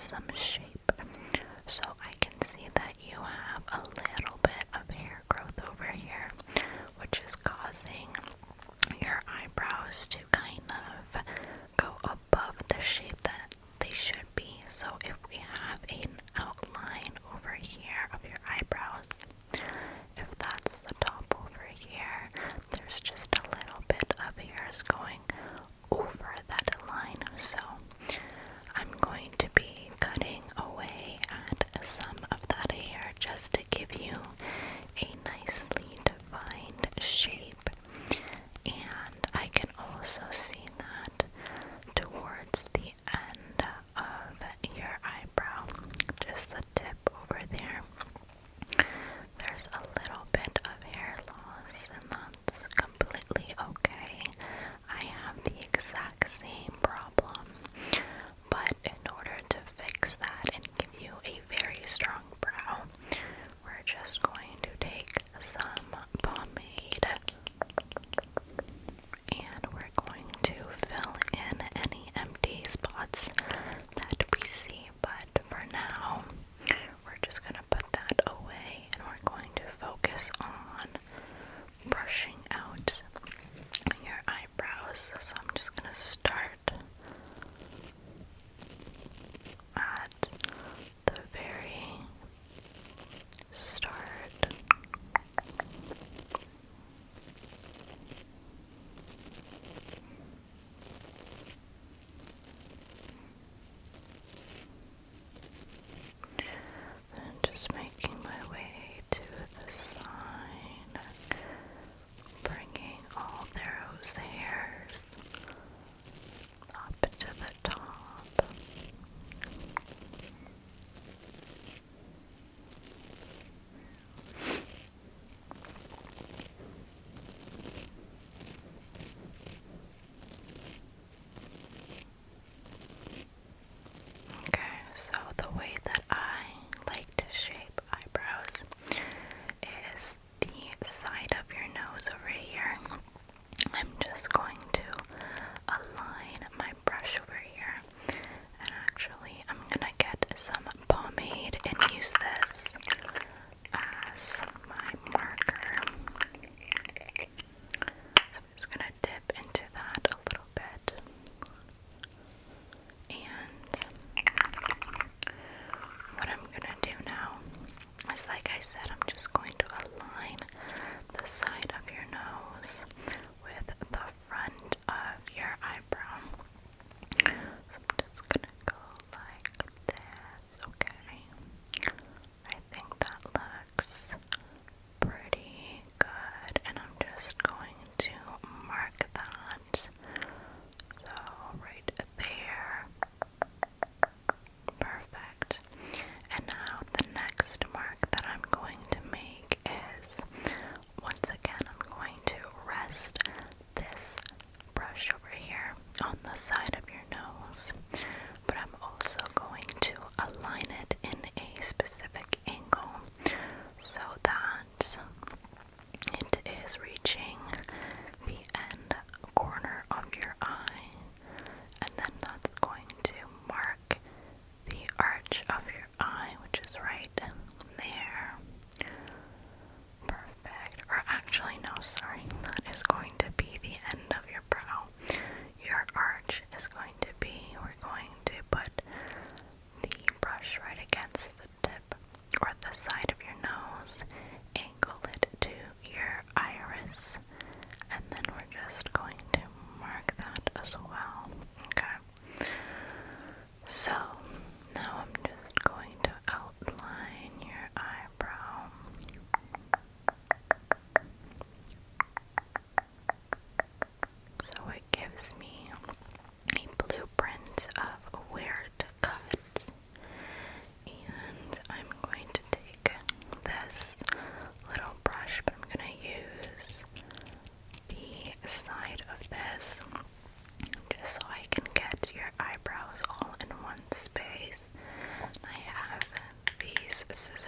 some shape. So I can see that you have a little bit of hair growth over here, which is causing your eyebrows to kind of go above the shape that they should be. So if we have an outline over here of your eyebrows, if that's the top over here, there's just a little bit of hairs going over that line. So I'm going to be cutting away at some of that hair just to give you a nicely defined shape. And I can also see that towards the end of your eyebrow, just the tip over there, there's a little bit of hair loss, and that's completely okay. I have the exact same problem, but in order to fix that and give you a very strong brow, we're just going to take some pomade and we're going to fill in any empty spots that we see. But for now, we're just going to put that away and we're going to focus on brushing out your eyebrows. So I'm just going to start at the very start. And just making my way to the side, bringing all those hairs up to the top. Okay, so the way that I like to shape eyebrows is the side of your nose over here. I'm just going to align my brush over here, and actually I'm gonna get some pomade and use this as my marker. So I'm just gonna dip into that a little bit, and what I'm gonna do now is, like I said, I'm just going to align the side of your nose with the front of your eyebrow. So I'm just gonna go like this, okay? I think that looks pretty good, and I'm just going to mark that. So right there. Perfect. And now the next mark that I'm going to make is, once again, I'm going to rest this brush over here on the side of your nose, but I'm also going to align it in a specific angle so that it is reaching the end corner of your eye, and then that's going to mark the arch of your eye, which is right there. Perfect. Or actually, no, sorry. That is going to be the end of your brow. Your arch is going to be, we're going to put the brush right against the tip or the side of your nose, angle it to your iris, and then we're just going to mark that as well. Okay. So now I'm just going to outline your eyebrow. So it gives me a blueprint of where to cut. And I'm going to take this little brush, but I'm going to use the side of this just so I can get your eyebrows all in one space. I have these scissors